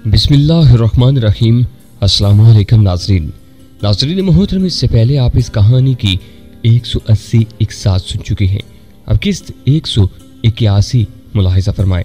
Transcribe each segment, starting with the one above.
बिस्मिल्लाहिर्रहमानिर्रहीम। अस्सलाम वालेकुम नाज़रीन मोहतरम, इससे पहले आप इस कहानी की 180 इकसात सुन चुके हैं। अब किस्त 181 मुलाहिजा फरमाएं।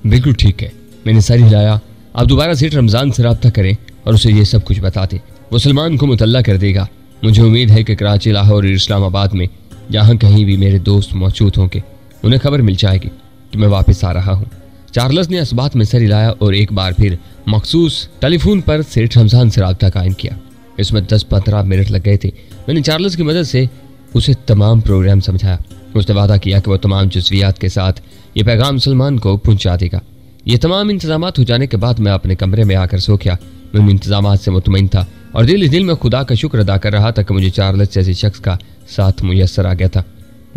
बिल्कुल ठीक है, मैंने सर हिलाया। आप दोबारा सेठ रमज़ान से रब्ता करें और उसे ये सब कुछ बता दें। वो सलमान को मुतल्ला कर देगा। मुझे उम्मीद है कि कराची, लाहौर और इस्लामाबाद में जहाँ कहीं भी मेरे दोस्त मौजूद होंगे उन्हें खबर मिल जाएगी कि मैं वापस आ रहा हूँ। चार्ल्स ने इस बात में सर हिलाया और एक बार फिर मखसूस टेलीफोन पर सेठ रमज़ान से रब्ता कायम किया। इसमें 10-15 मिनट लग गए थे। मैंने चार्ल्स की मदद से उसे तमाम प्रोग्राम समझाया। उसने वादा किया कि वो तमाम जज्वियात के साथ ये पैगाम सलमान को पहुंचा देगा। ये तमाम इंतजामात हो जाने के बाद मैं अपने कमरे में आकर सो गया। मैं उन इंतजामात से मुतमईन था और दिल में खुदा का शुक्र अदा कर रहा था कि मुझे चार्ल्स जैसे शख्स का साथ मुयस्सर आ गया था,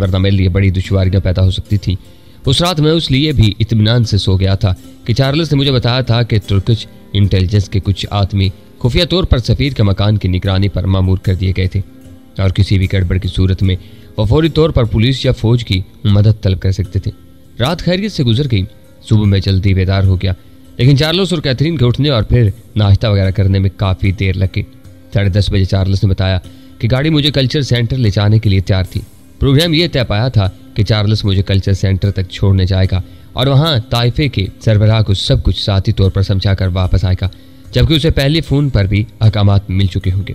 वरना मेरे लिए बड़ी दुश्वारियां पैदा हो सकती थी। उस रात मैं उस लिए भी इत्मीनान से सो गया था कि चार्ल्स ने मुझे बताया था कि तुर्किश इंटेलिजेंस के कुछ आदमी खुफिया तौर पर सफ़ीर के मकान की निगरानी पर मामूर कर दिए गए थे और किसी भी गड़बड़ की सूरत में वो फौरी तौर पर पुलिस या फौज की मदद तलब कर सकते थे। रात खैरियत से गुजर गई। सुबह में जल्दी बेदार हो गया, लेकिन चार्ल्स और कैथरीन के उठने और फिर नाश्ता वगैरह करने में काफ़ी देर लग गई। 10:30 बजे चार्ल्स ने बताया कि गाड़ी मुझे कल्चर सेंटर ले जाने के लिए तैयार थी। प्रोग्राम ये तय पाया था कि चार्ल्स मुझे कल्चर सेंटर तक छोड़ने जाएगा और वहाँ ताइफे के सरबराह को सब कुछ साथी तौर पर समझाकर वापस आएगा, जबकि उसे पहले फ़ोन पर भी अहकामात मिल चुके होंगे।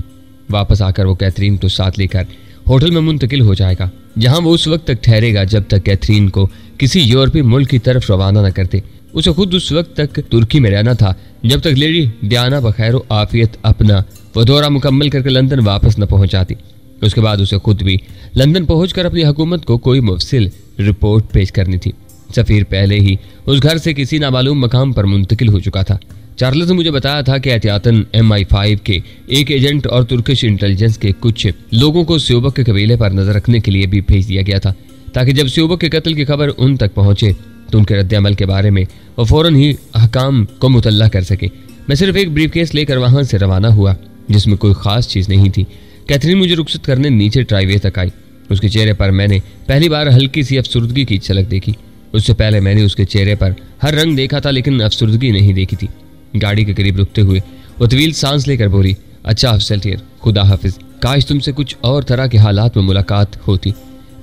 वापस आकर वो कैथरीन को साथ लेकर होटल में मुंतकिल हो जाएगा, जहाँ वो उस वक्त तक ठहरेगा जब तक कैथरीन को किसी यूरोपीय मुल्क की तरफ रवाना न करते। उसे खुद उस वक्त तक तुर्की में रहना था जब तक लेडी डियाना बखैर आफियत अपना वो दौरा मुकम्मल करके लंदन वापस न पहुंच जाती। उसके बाद उसे खुद भी लंदन पहुंचकर अपनी हुकूमत को कोई मुफसिल रिपोर्ट पेश करनी थी। सफ़ीर पहले ही उस घर से किसी नामालूम मकाम पर मुंतकिल हो चुका था। चार्ल्स ने मुझे बताया था कि एहतियातन MI5 के एक एजेंट और तुर्किश इंटेलिजेंस के कुछ लोगों को स्योबक के कबीले पर नजर रखने के लिए भी भेज दिया गया था, ताकि जब स्योबक के कत्ल की खबर उन तक पहुंचे तो उनके रद्द-ए-अमल के बारे में वो फौरन ही अहकाम को मुतल्ला कर सके। मैं सिर्फ एक ब्रीफकेस लेकर वहां से रवाना हुआ जिसमें कोई खास चीज़ नहीं थी। कैथरीन मुझे रुखसत करने नीचे ड्राइवे तक आई। उसके चेहरे पर मैंने पहली बार हल्की सी अफसुर्दगी की झलक देखी। उससे पहले मैंने उसके चेहरे पर हर रंग देखा था, लेकिन अफसुर्दगी नहीं देखी थी। गाड़ी के करीब रुकते हुए वो तवील सांस लेकर बोली, अच्छा अफसल टियर, खुदा हाफिज। काश तुमसे कुछ और तरह के हालात में मुलाकात होती।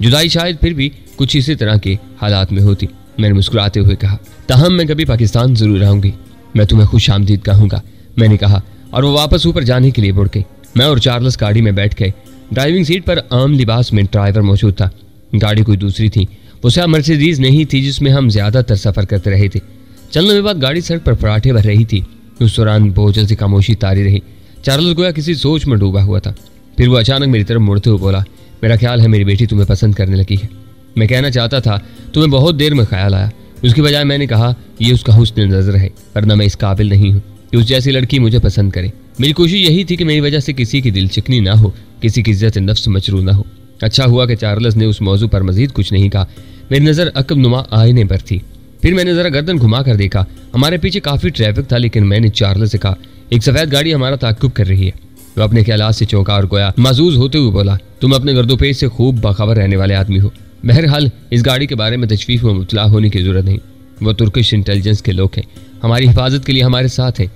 जुदाई शायद फिर भी कुछ इसी तरह के हालात में होती। मैंने मुस्कुराते हुए कहा, ताहम मैं कभी पाकिस्तान जरूर आऊंगी, मैं तुम्हें खुश आमदीद कहूँगा, मैंने कहा, और वो वापस ऊपर जाने के लिए मुड़ गई। मैं और चार्ल्स गाड़ी में बैठ गए। ड्राइविंग सीट पर आम लिबास में ड्राइवर मौजूद था। गाड़ी कोई दूसरी थी, वो शायद मर्सिडीज नहीं थी जिसमें हम ज्यादातर सफर करते रहे थे। चलने के बाद गाड़ी सड़क पर फराटे भर रही थी। उस दौरान बोझल से खामोशी तारी रही। चार्ल्स गोया किसी सोच में डूबा हुआ था। फिर वो अचानक मेरी तरफ मुड़ते हुए बोला, मेरा ख्याल है मेरी बेटी तुम्हें पसंद करने लगी है। मैं कहना चाहता था तुम्हें बहुत देर में ख्याल आया। उसकी बजाय मैंने कहा, ये उसका हुस्न नजर है, वरना मैं इस काबिल नहीं हूँ कि उस जैसी लड़की मुझे पसंद करे। मेरी कोशिश यही थी कि मेरी वजह से किसी की दिल चिकनी ना हो, किसी की इज्जत नफ्स मचरू ना हो। अच्छा हुआ कि चार्ल्स ने उस मौजू पर मजीद कुछ नहीं कहा। मेरी नज़र अकब नुमा आईने पर थी। फिर मैंने जरा गर्दन घुमा कर देखा। हमारे पीछे काफ़ी ट्रैफिक था, लेकिन मैंने चार्ल्स से कहा, एक सफ़ेद गाड़ी हमारा ताक़ुब कर रही है। वो अपने ख्यालात से चौंका और गोया माजूज होते हुए बोला, तुम अपने गर्दोपेश से खूब बाखबर रहने वाले आदमी हो। बहरहाल इस गाड़ी के बारे में तशवीश में मुबतला होने की जरूरत नहीं। वो तुर्किश इंटेलिजेंस के लोग हैं, हमारी हिफाजत के लिए हमारे साथ है।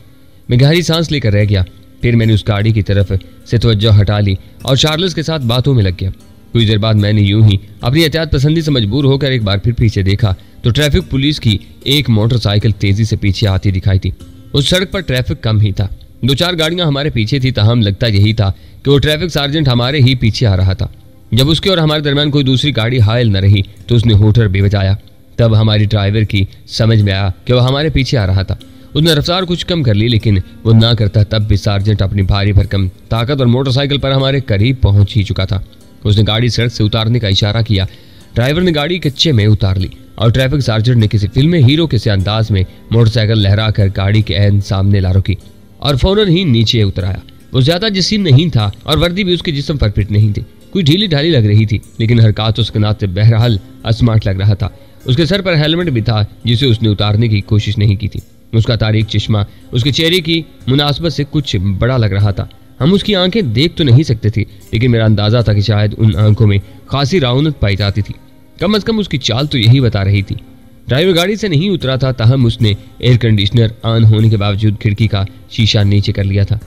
मैं गहरी सांस लेकर रह गया। फिर मैंने उस गाड़ी की तरफ से तवज्जो हटा ली और चार्ल्स के साथ बातों में लग गया। कुछ देर बाद मैंने यूं ही अपनी एहतियात पसंदी से मजबूर होकर एक बार फिर पीछे देखा तो ट्रैफिक पुलिस की एक मोटरसाइकिल तेजी से पीछे आती दिखाई थी। उस सड़क पर ट्रैफिक कम ही था। 2-4 गाड़ियां हमारे पीछे थी, ताहम लगता यही था कि वो ट्रैफिक सार्जेंट हमारे ही पीछे आ रहा था। जब उसके और हमारे दरमियान कोई दूसरी गाड़ी हायल न रही तो उसने हूटर भी बजाया। तब हमारी ड्राइवर की समझ में आया कि वह हमारे पीछे आ रहा था। उसने रफ्तार कुछ कम कर ली, लेकिन वो ना करता तब भी सार्जेंट अपनी भारी भरकम ताकत और मोटरसाइकिल पर हमारे करीब पहुंच ही चुका था। उसने गाड़ी सड़क से उतारने का इशारा किया। ड्राइवर ने गाड़ी कच्चे में उतार ली और ट्रैफिक सार्जेंट ने किसी फिल्म में हीरो के से अंदाज में मोटरसाइकिल लहरा कर गाड़ी के ऐन सामने ला रुकी और फौरन ही नीचे उतर आया। वो ज्यादा जिस्म नहीं था और वर्दी भी उसके जिस्म पर फिट नहीं थी। कोई ढीली ढाली लग रही थी, लेकिन हरकत उसके नाते बहरहाल स्मार्ट लग रहा था। उसके सर पर हेलमेट भी था जिसे उसने उतारने की कोशिश नहीं की थी। उसका तारीक चश्मा उसके चेहरे की मुनासबत से कुछ बड़ा लग रहा था। हम उसकी आंखें देख तो नहीं सकते थे, लेकिन मेरा अंदाजा था कि शायद उन आंखों में खासी रौनक पाई जाती थी। कम अज कम उसकी चाल तो यही बता रही थी। ड्राइवर गाड़ी से नहीं उतरा था, ताहम उसने एयर कंडीशनर ऑन होने के बावजूद खिड़की का शीशा नीचे कर लिया था।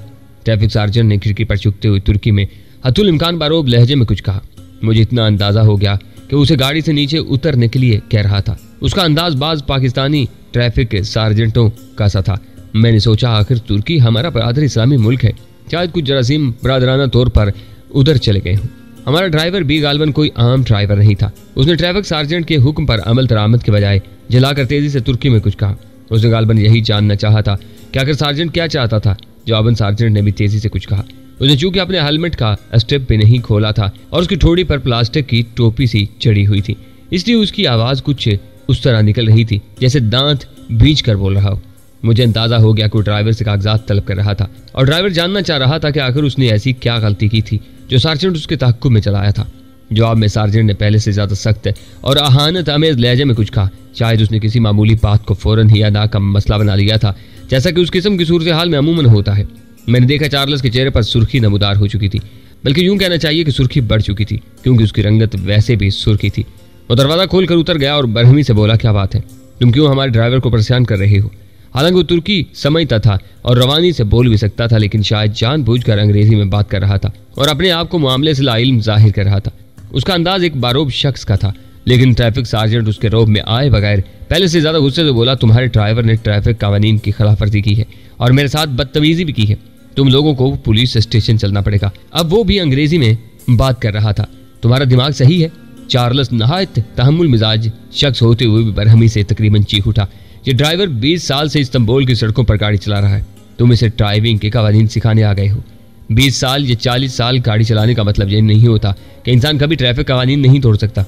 ट्रैफिक सार्जेंट ने खिड़की पर झुकते हुए तुर्की में हतुल इम्कान बारोब लहजे में कुछ कहा। मुझे इतना अंदाजा हो गया कि उसे गाड़ी से नीचे उतरने के लिए कह रहा था। उसका अंदाज बाज पाकिस्तानी ट्रैफिक सार्जेंटों का सा था। मैंने सोचा आखिर तुर्की हमारा बरादर इस्लामी मुल्क है, शायद कुछ जरासीम बरादराना तौर पर उधर चले गए हों। हमारा ड्राइवर भी गालबन कोई आम ड्राइवर नहीं था। उसने ट्रैफिक सार्जेंट के हुक्म पर अमल दरामद के बजाय जलाकर तेजी से तुर्की में कुछ कहा। उसने गालबन यही जानना चाहा था कि आखिर सार्जेंट क्या चाहता था। जवाबन सार्जेंट ने भी तेजी से कुछ कहा। उसने चूंकि अपने हेलमेट का स्टेप भी नहीं खोला था और उसकी ठोड़ी पर प्लास्टिक की टोपी सी चढ़ी हुई थी, इसलिए उसकी आवाज कुछ उस तरह निकल रही थी जैसे दांत बींच कर बोल रहा हो। मुझे अंदाजा हो गया कि ड्राइवर से कागजात तलब कर रहा था और ड्राइवर जानना चाह रहा था कि आखिर उसने ऐसी क्या गलती की थी जो सार्जेंट उसके तहक्कुम में चलाया था। जवाब में सार्जेंट ने पहले से ज्यादा सख्त और अहानत आमेज लहजे में कुछ कहा। शायद उसने किसी मामूली बात को फौरन ही अदा का मसला बना लिया था, जैसा कि उस किस्म की सूरत हाल में अमूमन होता है। मैंने देखा चार्ल्स के चेहरे पर सुर्खी नमूदार हो चुकी थी, बल्कि यूं कहना चाहिए कि सुर्खी बढ़ चुकी थी, क्योंकि उसकी रंगत वैसे भी सुर्खी थी। वो दरवाजा खोलकर उतर गया और बरहमी से बोला, क्या बात है, तुम क्यों हमारे ड्राइवर को परेशान कर रहे हो? हालांकि वो तुर्की समझता था और रवानी से बोल भी सकता था, लेकिन शायद जानबूझकर अंग्रेजी में बात कर रहा था और अपने आप को मामले से लाइल्म जाहिर कर रहा था। उसका अंदाज एक बारोब शख्स का था, लेकिन ट्रैफिक सार्जेंट उसके रोब में आए बगैर पहले से ज्यादा गुस्से से बोला, तुम्हारे ड्राइवर ने ट्रैफिक कानून की खिलाफवर्जी की है और मेरे साथ बदतमीजी भी की है। तुम लोगों को पुलिस स्टेशन चलना पड़ेगा। अब वो भी अंग्रेजी में बात कर रहा था। तुम्हारा दिमाग सही है? चार्ल्स नहायत तहम्मुल मिजाज शख्स होते हुए भी बरहमी से तकरीबन चीख उठा। ये ड्राइवर 20 साल से इस्तांबुल की सड़कों पर गाड़ी चला रहा है। तुम इसे ड्राइविंग के कानून सिखाने आ गए हो। 20 साल या 40 साल गाड़ी चलाने का मतलब ये नहीं होता कि इंसान कभी ट्रैफिक कानून नहीं तोड़ सकता।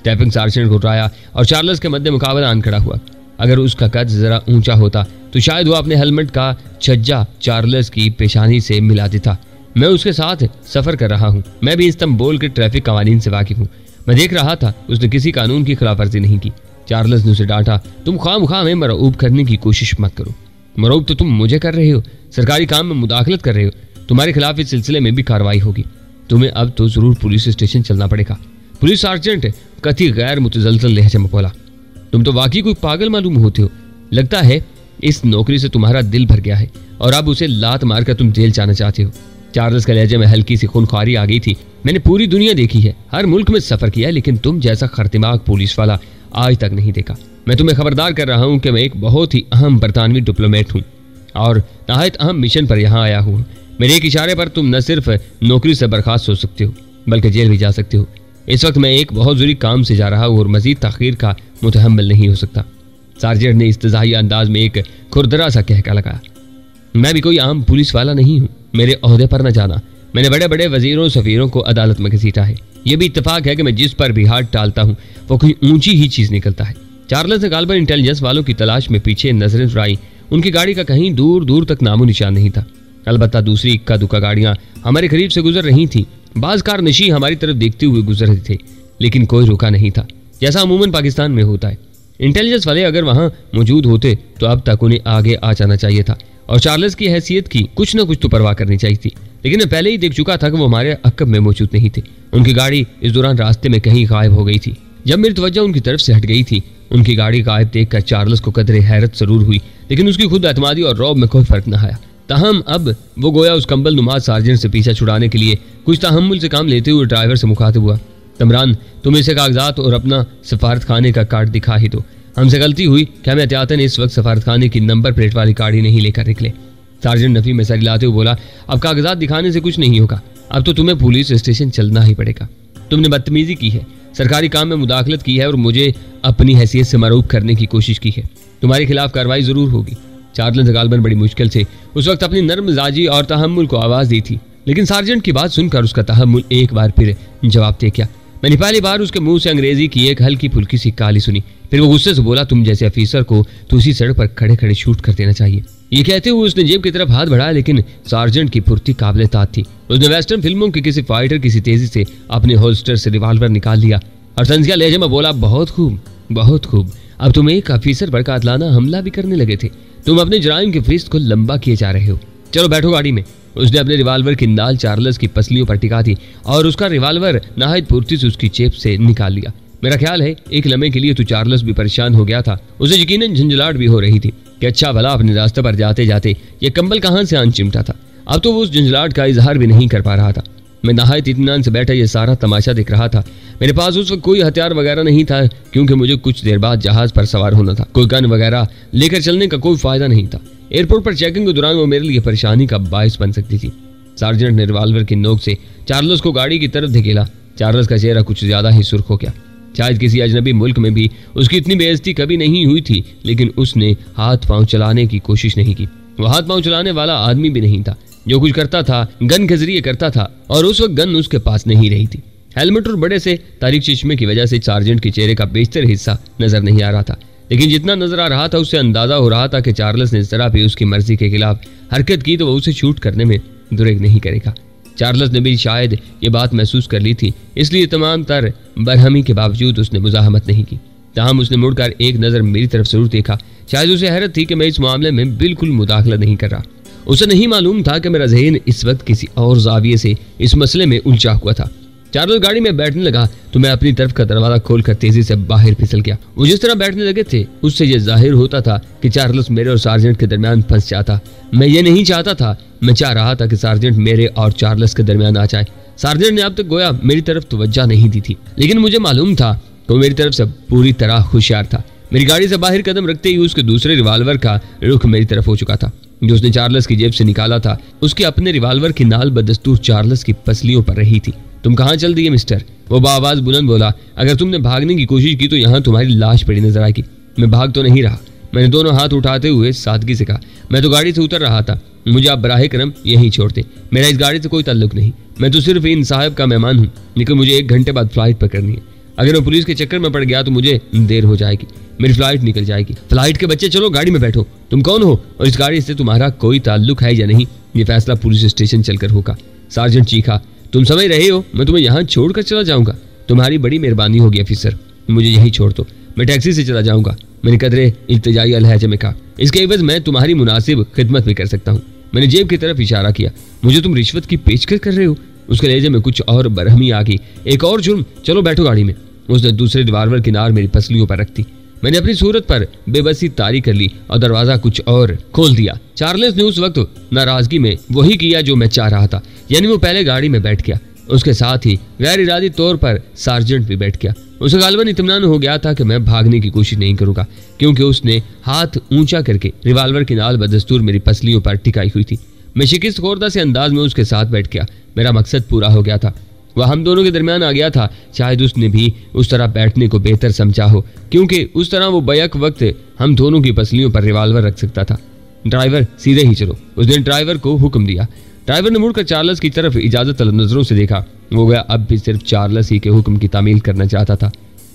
ट्रैफिक सार्जेंट घुटराया और चार्ल्स के मध्य मुकाबला आन खड़ा हुआ। अगर उसका कद जरा ऊंचा होता तो शायद वो अपने हेलमेट का छज्जा चार्ल्स की पेशानी से मिला देता। मैं उसके साथ सफर कर रहा हूँ, मैं भी इस्तांबुल के ट्रैफिक कानून से वाकिफ हूँ। मैं देख रहा था उसने किसी कानून की खिलाफवर्जी नहीं की। चार्ल्स ने उसे डांटा, तुम खामखा में मरऊब करने की कोशिश मत करो। मरऊब तो तुम मुझे कर रहे हो, सरकारी काम में मुदाखलत कर रहे हो। तुम्हारे खिलाफ इस सिलसिले में भी कार्रवाई होगी। तुम्हें अब तो जरूर पुलिस स्टेशन चलना पड़ेगा। पुलिस सार्जेंट कति गैर मुतजलजल लहजे में बोला, तुम तो वाकई कोई पागल मालूम होते हो। लगता है इस नौकरी से तुम्हारा दिल भर गया है और अब उसे लात मारकर तुम जेल जाना चाहते हो। चार्ल्स के लहजे में हल्की सी खूनख्वारी आ गई थी। मैंने पूरी दुनिया देखी है, हर मुल्क में सफर किया, लेकिन तुम जैसा खरदिमाग पुलिस वाला आज तक नहीं देखा। मैं तुम्हें खबरदार कर रहा हूं कि मैं एक बहुत ही अहम बरतानवी डिप्लोमेट हूं और नहायत अहम मिशन पर यहां आया हूं। मेरे एक इशारे पर तुम न सिर्फ नौकरी से बर्खास्त हो सकते हो, बल्कि जेल भी जा सकते हो। इस वक्त मैं एक बहुत जरूरी काम से जा रहा हूं और मजीद ताखीर का मुतहम्मिल नहीं हो सकता। सार्जेंट ने इस्तिज़ाही अंदाज में एक खुरदरा सा कहका लगाया, मैं भी कोई आम पुलिस वाला नहीं हूँ, मेरे ओहदे पर न जाना। मैंने बड़े बड़े वजीरों सफीरों को अदालत में घसीटा है। यह भी इत्तेफाक है कि मैं जिस पर भी हाथ डालता हूँ वो कोई ऊंची ही चीज निकलता है। चार्ल्स ने गालबन इंटेलिजेंस वालों की तलाश में पीछे नजरें उड़ाई। उनकी गाड़ी का कहीं दूर दूर तक नामो निशान नहीं था। अलबत्ता दूसरी इक्का दुक्का गाड़ियां हमारे करीब से गुजर रही थी। बाज कार नशी हमारी तरफ देखते हुए गुजर रहे थे, लेकिन कोई रुका नहीं था, जैसा अमूमन पाकिस्तान में होता है। इंटेलिजेंस वाले अगर वहां मौजूद होते तो अब तक उन्हें आगे आ जाना चाहिए था और चार्ल्स की हैसियत की कुछ न कुछ तो परवाह करनी चाहिए थी। लेकिन मैं पहले ही देख चुका था कि वो हमारे अक्कब में मौजूद नहीं थे। उनकी गाड़ी इस दौरान रास्ते में कहीं गायब हो गई थी। जब मेरी तवज्जो उनकी तरफ से हट गई थी, उनकी गाड़ी गायब देखकर चार्ल्स को कदरे हैरत जरूर हुई, लेकिन उसकी खुद एतमादी और रौब में कोई फर्क न आया। ताहम अब वो गोया उस कंबल नुमाज सार्जेंट से पीछा छुड़ाने के लिए कुछ तहम्मुल से काम लेते हुए ड्राइवर से मुखातिब हुआ, तमरान तुम इसे कागजात और अपना सफारत खाने का कार्ड दिखा ही दो। हमसे गलती हुई कि हमें एहतियातन इस वक्त सफारत खाने की नंबर प्लेट वाली गाड़ी नहीं लेकर निकले। सार्जेंट नफी में सर हिलाते हुए बोला, अब कागजात दिखाने से कुछ नहीं होगा, अब तो तुम्हें पुलिस स्टेशन चलना ही पड़ेगा। तुमने बदतमीजी की है, सरकारी काम में मुदाखलत की है और मुझे अपनी हैसियत से मरूब करने की कोशिश की है। तुम्हारे खिलाफ कार्रवाई जरूर होगी। चार्ल्स गालबन बड़ी मुश्किल से उस वक्त अपनी नर्म मिजाजी और तहम्मुल को आवाज दी थी, लेकिन सार्जेंट की बात सुनकर उसका तहम्मुल एक बार फिर जवाब दे गया। मैंने पहली बार उसके मुंह से अंग्रेजी की एक हल्की फुल्की सी गाली सुनी। फिर वो गुस्से से बोला, तुम जैसे अफीसर को तो उसी सड़क पर खड़े खड़े शूट कर देना चाहिए। ये कहते हुए उसने जेब की तरफ हाथ बढ़ाया, लेकिन सार्जेंट की फुर्ती काबिले ताद थी। उसने वेस्टर्न फिल्मों के किसी फाइटर किसी तेजी से अपने होल्स्टर से रिवॉल्वर निकाल लिया और तंजिया लहजे में बोला, बहुत खूब, बहुत खूब। अब तुम एक अफीसर पर कातलाना हमला भी करने लगे थे। तुम अपने जराइम की फहरिस्त को लंबा किए जा रहे हो। चलो बैठो गाड़ी में। उसने अपने रिवाल्वर की नाल चार्ल्स की पसलियों पर टिका दी और उसका रिवाल्वर नहायत फुर्ती से उसकी जेब से निकाल लिया। मेरा ख्याल है एक लम्हे के लिए तो चार्ल्स भी परेशान हो गया था। उसे यकीनन झंझलाहट भी हो रही थी कि अच्छा भला अपने रास्ते पर जाते जाते ये कंबल कहां से आन चिमटा था। अब तो वो उस झंझलाहट का इजहार भी नहीं कर पा रहा था। मैं नहायत इत्मीनान से बैठा ये सारा तमाशा देख रहा था। मेरे पास उस वक्त कोई हथियार वगैरह नहीं था, क्योंकि मुझे कुछ देर बाद जहाज पर सवार होना था। कोई गन वगैरह लेकर चलने का कोई फायदा नहीं था। एयरपोर्ट पर चेकिंग के दौरान वो मेरे लिए परेशानी का बायस बन सकती थी। सार्जेंट ने रिवाल्वर की नोक से चार्ल्स को गाड़ी की तरफ धकेला। चार्ल्स का चेहरा कुछ ज्यादा ही सुर्ख हो गया। शायद किसी अजनबी मुल्क में भी उसकी इतनी बेइज्जती कभी नहीं हुई थी, लेकिन उसने हाथ पांव चलाने की कोशिश नहीं की। वो हाथ पांव चलाने वाला आदमी भी नहीं था। जो कुछ करता था गन के जरिए करता था, और उस वक्त गन उसके पास नहीं रही थी। हेलमेट और बड़े से तारीख चश्मे की वजह से सार्जेंट के चेहरे का बेशतर हिस्सा नजर नहीं आ रहा था, लेकिन जितना नजर आ रहा था उससे अंदाजा हो रहा था कि चार्ल्स ने इस तरह भी उसकी मर्जी के खिलाफ हरकत की तो वो उसे शूट करने में दुरेग नहीं करेगा। चार्ल्स ने भी शायद ये बात महसूस कर ली थी, इसलिए तमाम तर बरहमी के बावजूद उसने मुजाहमत नहीं की। ताहम उसने मुड़कर एक नजर मेरी तरफ जरूर देखा। शायद उसे हैरत थी कि मैं इस मामले में बिल्कुल मुदाखला नहीं कर रहा। उसे नहीं मालूम था कि मेरा ज़हन इस वक्त किसी और जाविये से इस मसले में उलझा हुआ था। चार्ल्स गाड़ी में बैठने लगा तो मैं अपनी तरफ का दरवाजा खोलकर तेजी से बाहर फिसल गया। वो जिस तरह बैठने लगे थे उससे यह जाहिर होता था कि चार्ल्स मेरे और सार्जेंट के दरमियान फंस जाता। मैं ये नहीं चाहता था, मैं चाह रहा था कि सार्जेंट मेरे और चार्ल्स के दरमियान आ जाए। सार्जेंट ने अब तक गोया मेरी तरफ तवज्जो नहीं दी थी, लेकिन मुझे मालूम था कि वो मेरी तरफ से पूरी तरह होशियार था। मेरी गाड़ी से बाहर कदम रखते ही उसके दूसरे रिवाल्वर का रुख मेरी तरफ हो चुका था, जो उसने चार्ल्स की जेब से निकाला था। उसके अपने रिवाल्वर की नाल बदस्तूर चार्ल्स की पसलियों पर रही थी। तुम कहाँ चल दिए मिस्टर? वो बाआवाज बुलंद बोला। अगर तुमने भागने की कोशिश की तो यहाँ तुम्हारी लाश पड़ी नजर आएगी। मैं भाग तो नहीं रहा, मैंने दोनों हाथ उठाते हुए सादगी से कहा। मैं तो गाड़ी से उतर रहा था, मुझे आप बराहे करम यहीं छोड़ दे। मेरा इस गाड़ी से कोई ताल्लुक नहीं, मैं तो सिर्फ इन साहब का मेहमान हूँ, लेकिन मुझे 1 घंटे बाद फ्लाइट पकड़नी है। अगर मैं पुलिस के चक्कर में पड़ गया तो मुझे देर हो जाएगी, मेरी फ्लाइट निकल जाएगी। फ्लाइट के बच्चे चलो गाड़ी में बैठो। तुम कौन हो और इस गाड़ी से तुम्हारा कोई ताल्लुक है या नहीं, ये फैसला पुलिस स्टेशन चलकर होगा। सार्जेंट चीखा। तुम समझ रहे हो मैं तुम्हें यहाँ छोड़कर चला जाऊंगा? तुम्हारी बड़ी मेहरबानी होगी अफिसर, मुझे यहीं छोड़ दो, मैं टैक्सी से चला जाऊंगा। मैंने कदरे इल्तिजाई लहजे में कहा। इसके एवज मैं तुम्हारी मुनासिब खिदमत भी कर सकता हूँ। मैंने जेब की तरफ इशारा किया। मुझे तुम रिश्वत की पेशकश कर रहे हो? उसके लहजे में कुछ और बरहमी आ गई। एक और जुर्म, चलो बैठो गाड़ी में। उसने दूसरे रिवाल्वर की नार मेरी पसलियों पर रख दी। मैंने अपनी सूरत पर बेबसी तारी कर ली और दरवाजा कुछ और खोल दिया। चार्ल्स ने उस वक्त नाराजगी में वही किया जो मैं चाह रहा था, यानी वो पहले गाड़ी में बैठ गया। उसके साथ ही गैर इरादी तौर पर सार्जेंट भी बैठ गया। उसे गालबन इत्मीनान हो गया था कि मैं भागने की कोशिश नहीं करूंगा, क्योंकि उसने हाथ ऊंचा करके रिवाल्वर की नाल बदस्तूर मेरी पसलियों पर टिकाई हुई थी। मैं शिकस्त खोरदा से अंदाज में उसके साथ बैठ गया। मेरा मकसद पूरा हो गया था, वह हम दोनों के दरमियान आ गया था। शायद उसने भी उस तरह बैठने को बेहतर समझा हो, क्योंकि उस तरह वो बैक वक्त हम दोनों की पसलियों पर रिवाल्वर रख सकता था। ड्राइवर सीधे ही चलो, उसने ड्राइवर को हुक्म दिया। ड्राइवर ने मुड़कर चार्ल्स की तरफ इजाजत तलब नजरों से देखा। वो गया अब भी सिर्फ चार्ल्स ही के हुक्म की तामील करना चाहता था।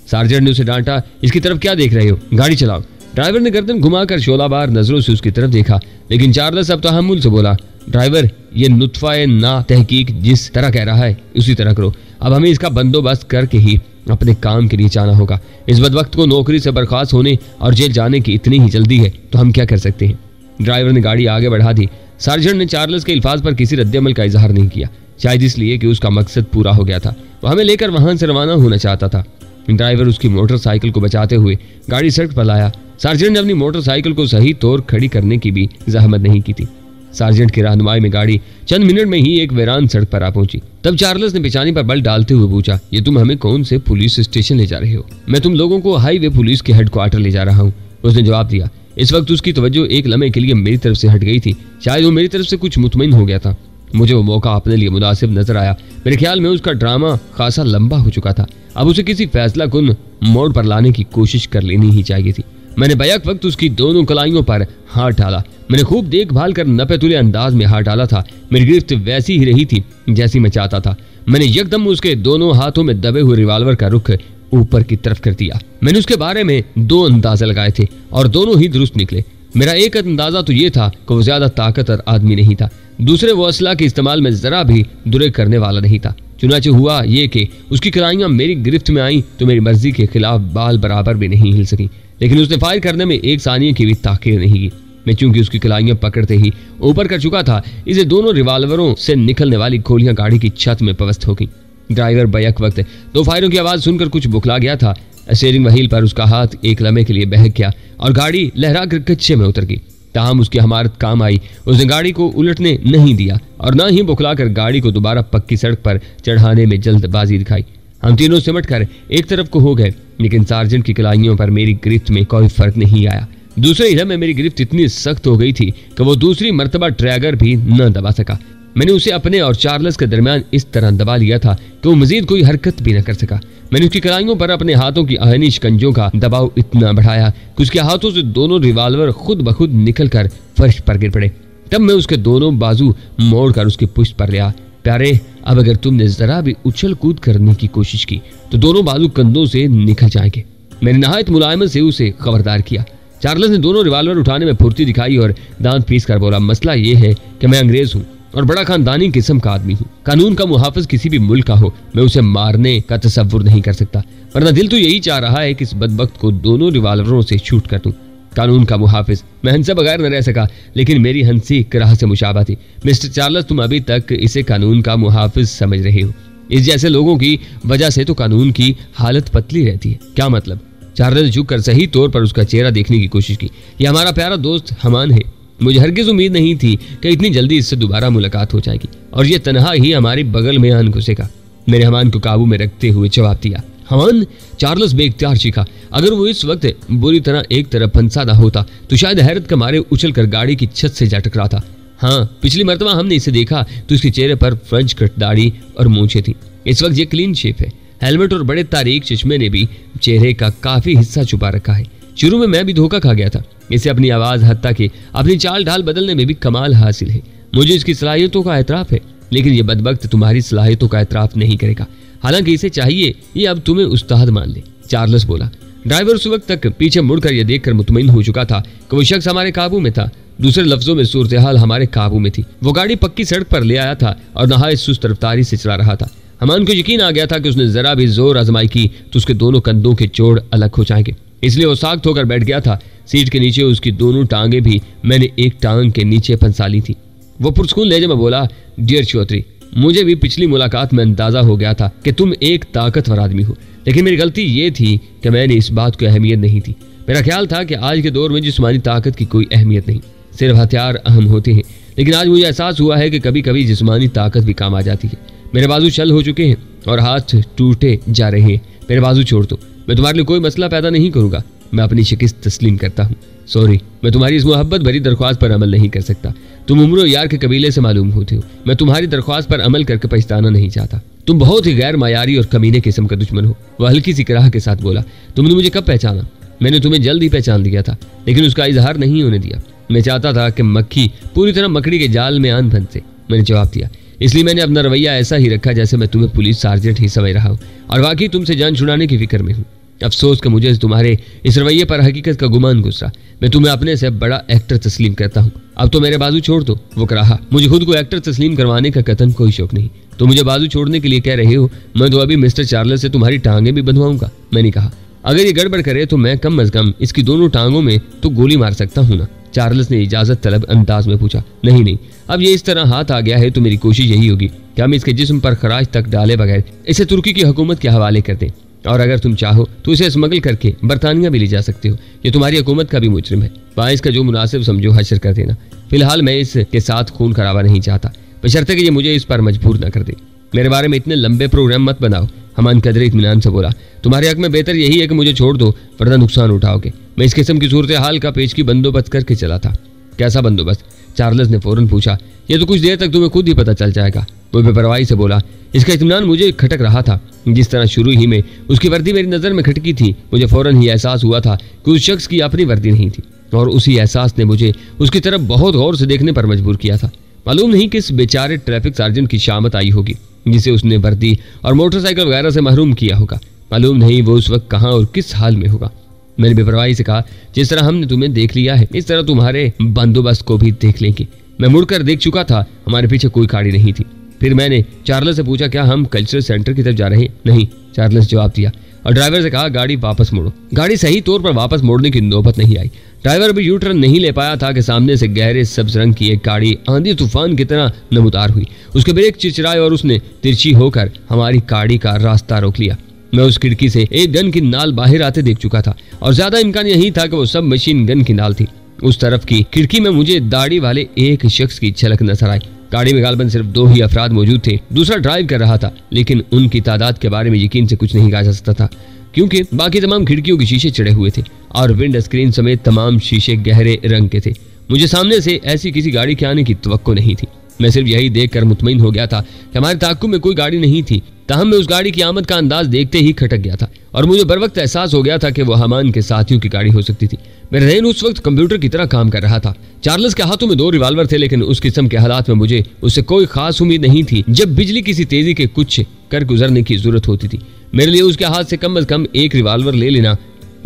सार्जेंट ने उसे डांटा। इसकी तरफ क्या देख रहे हो, गाड़ी चलाओ। ड्राइवर ने गर्दन घुमाकर शोलाबार नजरों से उसकी तरफ देखा, लेकिन चार्ल्स अब तहम्मुल से बोला। ड्राइवर, ये नुत्फा ना तहकीक जिस तरह कह रहा है उसी तरह करो। अब हमें इसका बंदोबस्त करके ही अपने काम के लिए जाना होगा। इस बदवक्त को नौकरी से बर्खास्त होने और जेल जाने की इतनी ही जल्दी है तो हम क्या कर सकते हैं। ड्राइवर ने गाड़ी आगे बढ़ा दी। सार्जेंट ने चार्ल्स के अल्फाज पर किसी रद्दअमल का इजहार नहीं किया, शायद इसलिए कि उसका मकसद पूरा हो गया था। वह हमें लेकर वहां से रवाना होना चाहता था। ड्राइवर उसकी मोटरसाइकिल को बचाते हुए गाड़ी सड़क पर लाया। सार्जेंट ने अपनी मोटरसाइकिल को सही तौर खड़ी करने की भी जहमत नहीं की थी। सार्जेंट की रहनुमाई में गाड़ी चंद मिनट में ही एक वीरान सड़क पर आ पहुंची। तब चार्ल्स ने पेशानी पर बल डालते हुए पूछा, ये तुम हमें कौन से पुलिस स्टेशन ले जा रहे हो? मैं तुम लोगों को हाईवे पुलिस के हेडक्वार्टर ले जा रहा हूँ, उसने जवाब दिया। इस वक्त उसकी तवज्जो एक लम्हे के लिए मेरी तरफ से हट गई थी। शायद वो मेरी तरफ से कुछ मुतमईन हो गया था। मुझे वो मौका अपने लिए मुनासिब नजर आया। मेरे ख्याल में उसका ड्रामा खासा लंबा हो चुका था, अब उसे किसी फैसला कुन मोड़ पर लाने की कोशिश कर लेनी ही चाहिए थी। मैंने बैक वक्त उसकी दोनों कलाइयों पर हाथ डाला। मैंने खूब देखभाल कर नपे तुले अंदाज में हाथ डाला था। मेरी गिरफ्त वैसी ही रही थी जैसी मैं चाहता था। मैंने यकदम उसके दोनों हाथों में दबे हुए रिवाल्वर का रुख ऊपर की तरफ कर दिया। मैंने उसके बारे में 2 अंदाजे लगाए थे और दोनों ही दुरुस्त निकले। मेरा एक अंदाजा तो ये था कि वो ज्यादा ताकतवर आदमी नहीं था, दूसरे वो असला के इस्तेमाल में जरा भी दुरे करने वाला नहीं था। चुनाचे हुआ ये कि उसकी कलाइयां मेरी गिरफ्त में आई तो मेरी मर्जी के खिलाफ बाल बराबर भी नहीं हिल सकी, लेकिन उसने फायर करने में 1 सानिये की भी ताखीर नहीं की। मैं चूंकि उसकी कलाइयां पकड़ते ही ऊपर कर चुका था, इसे दोनों रिवाल्वरों से निकलने वाली गोलियां गाड़ी की छत में पवस्त हो गई। ड्राइवर बैक वक्त 2 फायरों की आवाज सुनकर कुछ बुखला गया था। स्टीयरिंग व्हील पर उसका हाथ एक लम्हे के लिए बहक गया और गाड़ी लहरा कर कच्चे में उतर गई। ताहम उसकी हमारत काम आई। उसने गाड़ी को उलटने नहीं दिया और न ही बुखलाकर गाड़ी को दोबारा पक्की सड़क पर चढ़ाने में जल्दबाजी दिखाई। हम तीनों सिमट कर एक तरफ को हो गए, लेकिन सार्जेंट की कलाइयों पर मेरी गिरफ्त में कोई फर्क नहीं आया। दूसरे हिलम में मेरी गिरफ्त इतनी सख्त हो गई थी कि वो दूसरी मर्तबा ट्रैगर भी न दबा सका। मैंने उसे अपने और चार्ल्स के दरमियान इस तरह दबा लिया था कि वो मजीद कोई हरकत भी न कर सका। मैंने उसकी कलाइयों पर अपने हाथों की आहनी शिकंजों का दबाव इतना बढ़ाया कि उसके हाथों से दोनों रिवाल्वर खुद ब खुद निकल कर फर्श पर गिर पड़े। तब मैं उसके दोनों बाजू मोड़कर उसकी पुष्ट पर लिया। प्यारे, अब अगर तुमने जरा भी उछल कूद करने की कोशिश की तो दोनों बाजू कंधों से निकल जाएंगे। मैंने नहायत मुलायमत से उसे खबरदार किया। चार्ल्स ने दोनों रिवाल्वर उठाने में फुर्ती दिखाई और दांत पीस कर बोला, मसला ये है कि मैं अंग्रेज हूँ और बड़ा खानदानी किस्म का आदमी हूँ। कानून का मुहाफिज किसी भी मुल्क का हो, मैं उसे मारने का तसव्वुर नहीं कर सकता, वरना दिल तो यही चाह रहा है कि इस बदबख्त को दोनों रिवाल्वरों से शूट कर दूं। कानून का मुहाफिज, मैं हंसे बगैर न रह सका, लेकिन मेरी हंसी कराह से मुशाबा थी। मिस्टर चार्ल्स, तुम अभी तक इसे कानून का मुहाफिज समझ रहे हो। इस जैसे लोगों की वजह से तो कानून की हालत पतली रहती है। क्या मतलब? चार्ल्स झुककर सही तौर पर उसका चेहरा देखने की कोशिश की। यह हमारा प्यारा दोस्त हमान है। मुझे हरगिज उम्मीद नहीं थी कि इतनी जल्दी इससे दोबारा मुलाकात हो जाएगी और ये तनहा ही हमारे बगल में आन घुसेगा। मैंने हमान को काबू में रखते हुए जवाब दिया। हमान, चार्ल्स बेइख्तियार चीखा। अगर वो इस वक्त बुरी तरह एक तरफ फंसादा होता तो शायद हैरत के मारे उछलकर गाड़ी की छत से जा टकरा था। हाँ, पिछली मर्तबा हमने इसे देखा तो इसके चेहरे पर फ्रेंच कट दाढ़ी और मूंछें थी। इस वक्त ये क्लीन शेप है। हेलमेट और बड़े तारीक चश्मे ने भी चेहरे का काफी हिस्सा छुपा रखा है। शुरू में मैं भी धोखा खा गया था। इसे अपनी आवाज, हत्ता कि अपनी चाल ढाल बदलने में भी कमाल हासिल है। मुझे इसकी सलाहियतों का एतराफ है, लेकिन ये बदबख्त तुम्हारी सलाहियतों का एतराफ नहीं करेगा। हालांकि इसे चाहिए ये अब तुम्हें उस्ताद मान ले, चार्ल्स बोला। ड्राइवर उस वक्त तक पीछे मुड़कर यह देखकर मुतमईन हो चुका था कि वो शख्स हमारे काबू में था। दूसरे लफ्जों में सूरत-ए-हाल हमारे काबू में थी। वो गाड़ी पक्की सड़क पर ले आया था और नहायत सुस्त रफ्तारी से चला रहा था। हमान को यकीन आ गया था कि उसने जरा भी जोर आजमाई की तो उसके दोनों कंधों के जोड़ अलग हो जाएंगे, इसलिए वो साख्त होकर बैठ गया था। सीट के नीचे उसकी दोनों टांगे भी मैंने एक टांग के नीचे फंसा ली थी। वो पुरस्कून लहजे में बोला, डियर चौधरी, मुझे भी पिछली मुलाकात में अंदाजा हो गया था कि तुम एक ताकतवर आदमी हो, लेकिन मेरी गलती ये थी कि मैंने इस बात को अहमियत नहीं दी। मेरा ख्याल था कि आज के दौर में जिस्मानी ताकत की कोई अहमियत नहीं, सिर्फ हथियार अहम होते हैं। लेकिन आज मुझे एहसास हुआ है कि कभी कभी जिस्मानी ताकत भी काम आ जाती है। मेरे बाजू छल हो चुके हैं और हाथ टूटे जा रहे हैं। मेरे बाजू छोड़ दो, मैं तुम्हारे लिए कोई मसला पैदा नहीं करूंगा। मैं अपनी शिकस्त तस्लीम करता हूँ। सॉरी, मैं तुम्हारी इस मोहब्बत भरी दरख्वास्त पर अमल नहीं कर सकता। तुम उम्र यार के कबीले से मालूम होते हो। मैं तुम्हारी दरख्वास्त पर अमल करके पछताना नहीं चाहता। तुम बहुत ही गैर मायारी और कमीने किस्म का दुश्मन हो। वह हल्की सी कराह के साथ बोला, तुमने मुझे कब पहचाना? मैंने तुम्हें जल्द ही पहचान लिया था, लेकिन उसका इजहार नहीं होने दिया। मैं चाहता था कि मक्खी पूरी तरह मकड़ी के जाल में आन फंसे। मैंने जवाब दिया, इसलिए मैंने अपना रवैया ऐसा ही रखा जैसे मैं तुम्हें पुलिस सार्जेंट ही समझ रहा हूँ और वाकई तुमसे जान छुड़ाने की फिक्र में हूँ। अफसोस कि मुझे तुम्हारे इस रवैये पर हकीकत का गुमान गुजरा। मैं तुम्हें अपने से बड़ा एक्टर तस्लीम करता हूँ। अब तो मेरे बाजू छोड़ दो। वो कहा, मुझे खुद को एक्टर तस्लीम करवाने का कतन कोई शौक नहीं। तो मुझे बाजू छोड़ने के लिए कह रहे हो? मैं तो अभी मिस्टर चार्ल्स से तुम्हारी टांगें भी बंधवाऊंगा। मैंने कहा, अगर ये गड़बड़ करे तो मैं कम अज कम इसकी दोनों टांगों में तो गोली मार सकता हूँ ना? चार्ल्स ने इजाजत तलब अंदाज में पूछा। नहीं, अब ये इस तरह हाथ आ गया है तो मेरी कोशिश यही होगी कि हम इसके जिस्म पर खराज तक डाले बगैर इसे तुर्की की हुकूमत के हवाले कर दें, और अगर तुम चाहो तो इसे स्मगल करके बरतानिया भी ले जा सकते हो। ये तुम्हारी हुकूमत का भी मुजरिम है। वहाँ इसका जो मुनासिब समझो हशर कर देना। फिलहाल मैं इसके साथ खून खराबा नहीं चाहता, बशर्ते कि ये मुझे इस पर मजबूर न कर दे। मेरे बारे में इतने लंबे प्रोग्राम मत बनाओ। हमान कदरे इत्मीनान से बोला, तुम्हारे हक में बेहतर यही है कि मुझे छोड़ दो, वरना नुकसान उठाओगे। मैं इस किस्म की सूरत हाल का पेश की बंदोबस्त करके चला था। कैसा बंदोबस्त? चार्ल्स ने फौरन पूछा। ये तो कुछ देर तक तुम्हें खुद ही पता चल जाएगा। वो बेपरवाही से बोला। इसका इत्मीनान मुझे खटक रहा था। जिस तरह शुरू ही में उसकी वर्दी मेरी नजर में खटकी थी, मुझे फौरन ही एहसास हुआ था कि उस शख्स की अपनी वर्दी नहीं थी, और उसी एहसास ने मुझे उसकी तरफ बहुत गौर से देखने पर मजबूर किया था। मालूम नहीं किस बेचारे ट्रैफिक सार्जेंट की शामत आई होगी जिसे उसने वर्दी और मोटरसाइकिल वगैरह से महरूम किया होगा। मालूम नहीं वो उस वक्त कहाँ और किस हाल में होगा। मैंने बेपरवाही से कहा, जिस तरह हमने तुम्हें देख लिया है इस तरह तुम्हारे बंदोबस्त को भी देख लेंगे। मैं मुड़कर देख चुका था, हमारे पीछे कोई गाड़ी नहीं थी। फिर मैंने चार्ल्स से पूछा, क्या हम कल्चरल सेंटर की तरफ जा रहे हैं? नहीं, चार्ल्स जवाब दिया, और ड्राइवर से कहा, गाड़ी वापस मोड़ो। गाड़ी सही तौर पर वापस मोड़ने की नौबत नहीं आई। ड्राइवर अभी यू टर्न नहीं ले पाया था कि सामने से गहरे सब्ज रंग की एक गाड़ी आंधी तूफान की तरह नमूदार हुई। उसके ब्रेक चिरचिराए और उसने तिरछी होकर हमारी गाड़ी का रास्ता रोक लिया। मैं उस खिड़की से एक गन की नाल बाहर आते देख चुका था और ज्यादा इम्कान यही था कि वो सब मशीन गन की नाल थी। उस तरफ की खिड़की में मुझे दाढ़ी वाले एक शख्स की झलक नजर आई। गाड़ी में गालबन सिर्फ 2 ही अफराद मौजूद थे, दूसरा ड्राइव कर रहा था, लेकिन उनकी तादाद के बारे में यकीन से कुछ नहीं कहा जा सकता था क्योंकि बाकी तमाम खिड़कियों के शीशे चढ़े हुए थे और विंड स्क्रीन समेत तमाम शीशे गहरे रंग के थे। मुझे सामने से ऐसी किसी गाड़ी के आने की तवक्को नहीं थी। मैं सिर्फ यही देखकर मुतमईन हो गया था कि हमारे ताक़ुब में कोई गाड़ी नहीं थी। ताहम मैं उस गाड़ी की आमद का अंदाज देखते ही खटक गया था और मुझे बर वक्त एहसास हो गया था कि वो हमान के साथियों की गाड़ी हो सकती थी। मेरा ज़हन उस वक्त कंप्यूटर की तरह काम कर रहा था। चार्ल्स के हाथों में 2 रिवाल्वर थे, लेकिन उस किस्म के हालात में मुझे उससे कोई खास उम्मीद नहीं थी। जब बिजली किसी तेजी के कुछ कर गुजरने की जरूरत होती थी, मेरे लिए उसके हाथ से कम एक रिवाल्वर ले लेना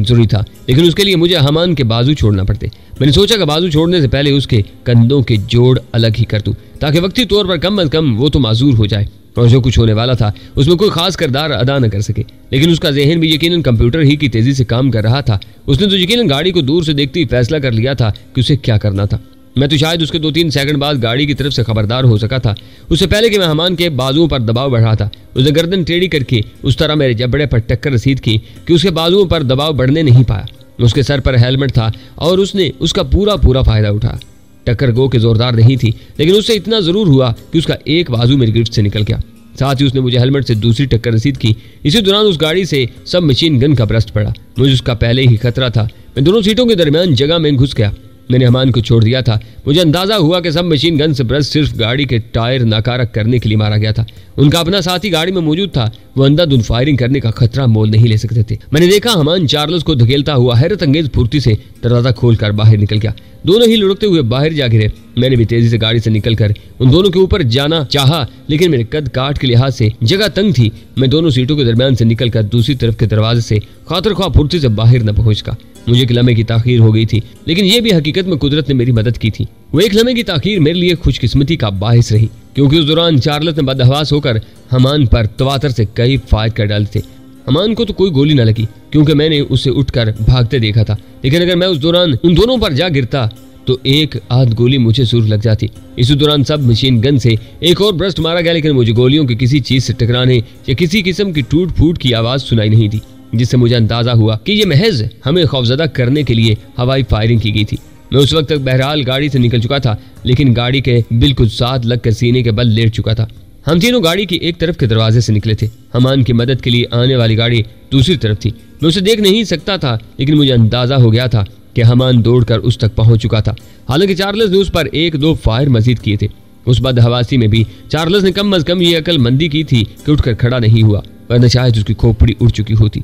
जरूरी था, लेकिन उसके लिए मुझे हमान के बाजू छोड़ना पड़ते। मैंने सोचा कि बाजू छोड़ने से पहले उसके कंधों के जोड़ अलग ही कर दूं ताकि वक्ती तौर पर कम वो तो माजूर हो जाए और जो कुछ होने वाला था उसमें कोई खास किरदार अदा न कर सके। लेकिन उसका जहन भी यकीनन कंप्यूटर ही की तेजी से काम कर रहा था। उसने तो यकीनन गाड़ी को दूर से देखते ही फैसला कर लिया था कि उसे क्या करना था। मैं तो शायद उसके 2-3 सेकंड बाद गाड़ी की तरफ से खबरदार हो सका था, उससे पहले कि मैं हमान के बाजुओं पर दबाव बढ़ा था। उसने गर्दन टेढ़ी करके उस तरह मेरे जबड़े पर टक्कर रसीद की कि उसके बाजुओं पर दबाव बढ़ने नहीं पाया। उसके सर पर हेलमेट था और उसने उसका पूरा फायदा उठाया। टक्कर गो के जोरदार नहीं थी, लेकिन उससे इतना जरूर हुआ कि उसका एक बाजू मेरी गिरफ्त से निकल गया। साथ ही उसने मुझे हेलमेट से दूसरी टक्कर रसीद की। इसी दौरान उस गाड़ी से सब मशीन गन का ब्रस्ट पड़ा। मुझे उसका पहले ही खतरा था। मैं दोनों सीटों के दरमियान जगह में घुस गया। मैंने हमान को छोड़ दिया था। मुझे अंदाजा हुआ कि सब मशीन गन से ब्रस्ट सिर्फ गाड़ी के टायर नाकारक करने के लिए मारा गया था। उनका अपना साथी गाड़ी में मौजूद था। वो अंधाधुंध फायरिंग करने का खतरा मोल नहीं ले सकते थे। मैंने देखा हमान चार्ल्स को धकेलता हुआ हैरत अंगेज फुर्ती से दरवाजा खोलकर बाहर निकल गया। दोनों ही लुढ़कते हुए बाहर जा गिरे। मैंने भी तेजी से गाड़ी से निकलकर उन दोनों के ऊपर जाना चाहा, लेकिन मेरे कद काट के लिहाज से जगह तंग थी। मैं दोनों सीटों के दरमियान से निकलकर दूसरी तरफ के दरवाजे से खातर ख्वाह फुर्ती से बाहर न पहुंच सका। मुझे एक लम्हे की ताखीर हो गई थी, लेकिन यह भी हकीकत में कुदरत ने मेरी मदद की थी। वो एक लम्हे की ताखीर मेरे लिए खुशकिस्मती का बाहिस रही, क्योंकि उस दौरान चार्ल्स ने बदहवास होकर हमान पर तवातर से कई फायर कर डाले थे। हमान को तो कोई गोली न लगी क्योंकि मैंने उसे उठकर भागते देखा था, लेकिन अगर मैं उस दौरान उन दोनों पर जा गिरता तो एक आध गोली मुझे जरूर लग जाती। इसी दौरान सब मशीन गन से एक और ब्रस्ट मारा गया, लेकिन मुझे गोलियों की किसी चीज से टकराने या किसी किस्म की टूट फूट की आवाज सुनाई नहीं दी, जिससे मुझे अंदाजा हुआ कि ये महज हमें खौफजदा करने के लिए हवाई फायरिंग की गई थी। मैं उस वक्त तक बहरहाल गाड़ी से निकल चुका था, लेकिन गाड़ी के बिल्कुल साथ लगकर सीने के बल लेट चुका था। हम तीनों गाड़ी की एक तरफ के दरवाजे से निकले थे। हमान की मदद के लिए आने वाली गाड़ी दूसरी तरफ थी। मैं उसे देख नहीं सकता था, लेकिन मुझे अंदाजा हो गया था कि हमान दौड़कर उस तक पहुंच चुका था। हालांकि चार्ल्स ने उस पर 1-2 फायर मजीद किए थे। उस बदहवासी में भी चार्ल्स ने कम अज कम ये अक्लमंदी की थी कि उठकर खड़ा नहीं हुआ, वरना शायद उसकी खोपड़ी उड़ चुकी होती।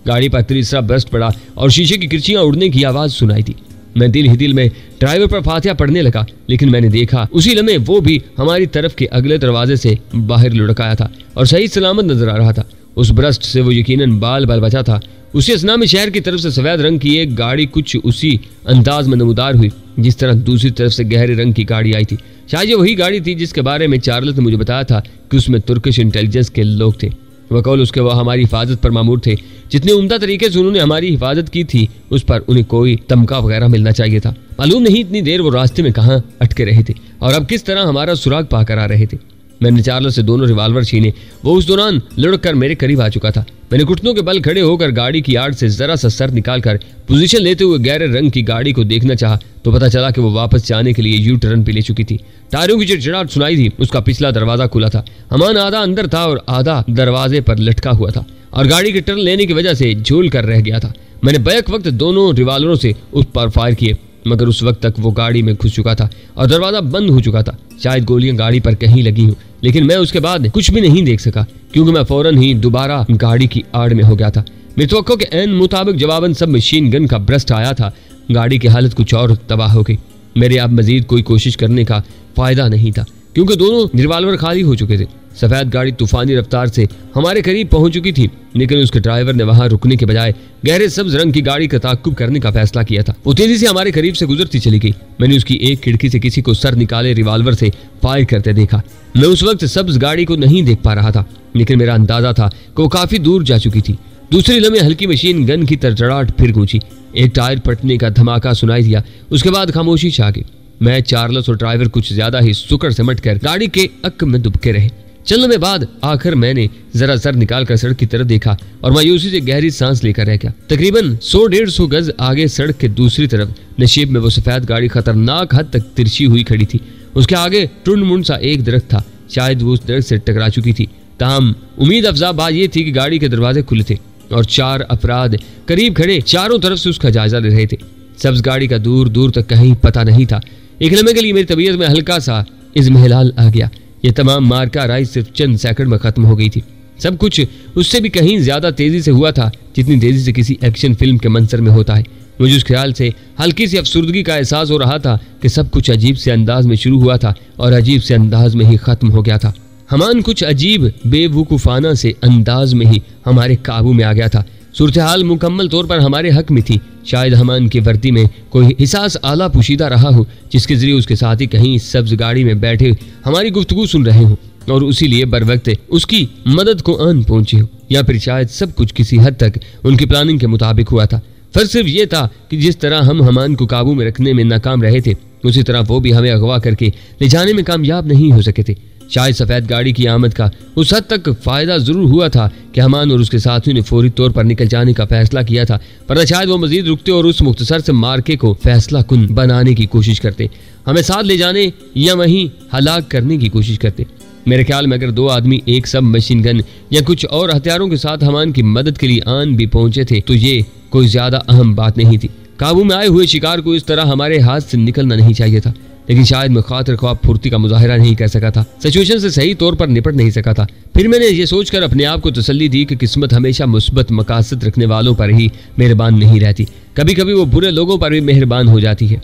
गाड़ी पर तीसरा बर्स्ट पड़ा और शीशे की किरचियां उड़ने की आवाज सुनाई दी। मैं दिल ही दिल में ड्राइवर पर फातिहा पढ़ने लगा, लेकिन मैंने देखा उसी लम्हे वो भी हमारी तरफ के अगले दरवाजे से बाहर लुढ़क आया था और सही सलामत नजर आ रहा था। उस ब्रस्ट से वो यकीनन बाल बचा था। उसी असना में शहर की तरफ से सफेद रंग की एक गाड़ी कुछ उसी अंदाज में नमूदार हुई जिस तरह दूसरी तरफ से गहरे रंग की गाड़ी आई थी। शायद ये वही गाड़ी थी जिसके बारे में चार्ल्स ने मुझे बताया था कि उसमें तुर्किश इंटेलिजेंस के लोग थे। वकौल उसके वह हमारी हिफाजत पर मामूर थे। जितने उम्दा तरीके से उन्होंने हमारी हिफाजत की थी, उस पर उन्हें कोई तमका वगैरह मिलना चाहिए था। मालूम नहीं इतनी देर वो रास्ते में कहाँ अटके रहे थे और अब किस तरह हमारा सुराग पाकर आ रहे थे। मैंने चार्ल्स से दोनों रिवाल्वर छीने। वो उस दौरान लुढ़क कर मेरे करीब आ चुका था। मैंने घुटनों के बल खड़े होकर गाड़ी की आड़ से जरा सा सर निकालकर पोजीशन लेते हुए गहरे रंग की गाड़ी को देखना चाहा तो पता चला कि वो वापस जाने के लिए यू टर्न पे ले चुकी थी। टायरों की चिड़चिड़ाहट सुनाई थी। उसका पिछला दरवाजा खुला था। हमान आधा अंदर था और आधा दरवाजे पर लटका हुआ था और गाड़ी के टर्न लेने की वजह से झूल कर रह गया था। मैंने बैक वक्त दोनों रिवाल्वरों से उस पर फायर किए, मगर उस वक्त तक वो गाड़ी में घुस चुका था और दरवाजा बंद हो चुका था। शायद गोलियां गाड़ी पर कहीं लगी हूँ, लेकिन मैं उसके बाद कुछ भी नहीं देख सका क्योंकि मैं फौरन ही दोबारा गाड़ी की आड़ में हो गया था। मेरे तवक्को के ऐन मुताबिक जवाबन सब मशीन गन का ब्रस्ट आया था। गाड़ी की हालत कुछ और तबाह हो गई। मेरे अब मजीद कोई कोशिश करने का फायदा नहीं था क्योंकि दोनों रिवाल्वर खाली हो चुके थे। सफेद गाड़ी तूफानी रफ्तार से हमारे करीब पहुंच चुकी थी, लेकिन उसके ड्राइवर ने वहां रुकने के बजाय गहरे सब्ज रंग की गाड़ी का ताक़ुब करने का फैसला किया था। वो तेजी से हमारे करीब से गुजरती चली गई। मैंने उसकी एक खिड़की से किसी को सर निकाले रिवाल्वर से फायर करते देखा। मैं उस वक्त सब्ज गाड़ी को नहीं देख पा रहा था, लेकिन मेरा अंदाजा था कि वो काफी दूर जा चुकी थी। दूसरे लम्हे हल्की मशीन गन की तड़तड़ाहट फिर गूंजी। एक टायर फटने का धमाका सुनाई दिया। उसके बाद खामोशी छा गई। मैं, चार्ल्स और ड्राइवर कुछ ज्यादा ही सुकर सिमट कर गाड़ी के अक में दुबके रहे। चंद लम्हे बाद आखिर मैंने जरा सर निकालकर सड़क की तरफ देखा और मायूसी से गहरी सांस लेकर रह गया। तकरीबन 100-150 गज आगे सड़क के दूसरी तरफ नशीब में वो सफेद गाड़ी खतरनाक हद तक तिरछी हुई खड़ी थी। उसके आगे टुंड मुंड सा एक दरख्त था। शायद वो उस दरख्त से टकरा चुकी थी। ताहम उम्मीद अफजा बात ये थी कि गाड़ी के दरवाजे खुले थे और 4 अफराद करीब खड़े चारों तरफ से उसका जायजा ले रहे थे। सब्ज गाड़ी का दूर दूर तक कहीं पता नहीं था। एक लम्हे के लिए मेरी तबीयत में हल्का सा इज़्मिहलाल आ गया। ये तमाम मार्का राइज सिर्फ चंद सेकंड में खत्म हो गई थी। सब कुछ उससे भी कहीं ज्यादा तेजी से हुआ था जितनी तेजी से किसी एक्शन फिल्म के मंजर में होता है। मुझे उस ख्याल से हल्की सी अफसुर्दगी का एहसास हो रहा था कि सब कुछ अजीब से अंदाज में शुरू हुआ था और अजीब से अंदाज में ही खत्म हो गया था। हमान कुछ अजीब बेवकूफाना से अंदाज में ही हमारे काबू में आ गया था। सूरत हाल मुकम्मल तौर पर हमारे हक में थी। शायद हमान की वर्दी में कोई हिसास आला पोशीदा रहा हो जिसके जरिए उसके साथी कहीं सब्ज गाड़ी में बैठे हमारी गुफ्तगू सुन रहे हों और उसी लिए बर वक्त उसकी मदद को आन पहुंचे हो, या फिर शायद सब कुछ किसी हद तक उनकी प्लानिंग के मुताबिक हुआ था। फर्क सिर्फ ये था कि जिस तरह हम हमान को काबू में रखने में नाकाम रहे थे उसी तरह वो भी हमें अगवा करके ले जाने में कामयाब नहीं हो सके थे। शायद सफेद गाड़ी की आमद का उस हद तक फायदा जरूर हुआ था कि हमान और उसके साथियों ने फौरी तौर पर निकल जाने का फैसला किया था, वरना शायद वो मजीद रुकते और उस मुख्तसर से मार्के को फैसला कुन बनाने की कोशिश करते, हमें साथ ले जाने या वहीं हलाक करने की कोशिश करते। मेरे ख्याल में अगर 2 आदमी एक सब मशीन गन या कुछ और हथियारों के साथ हमान की मदद के लिए आन भी पहुंचे थे तो ये कोई ज्यादा अहम बात नहीं थी। काबू में आए हुए शिकार को इस तरह हमारे हाथ से निकलना नहीं चाहिए था, लेकिन शायद मैं खातिर ख्वाब फुर्ती का मुजाहिरा नहीं कर सका था, सिचुएशन से सही तौर पर निपट नहीं सका था। फिर मैंने ये सोचकर अपने आप को तसल्ली दी कि किस्मत हमेशा मुस्बत मकासद रखने वालों पर ही मेहरबान नहीं रहती, कभी कभी वो बुरे लोगों पर भी मेहरबान हो जाती है।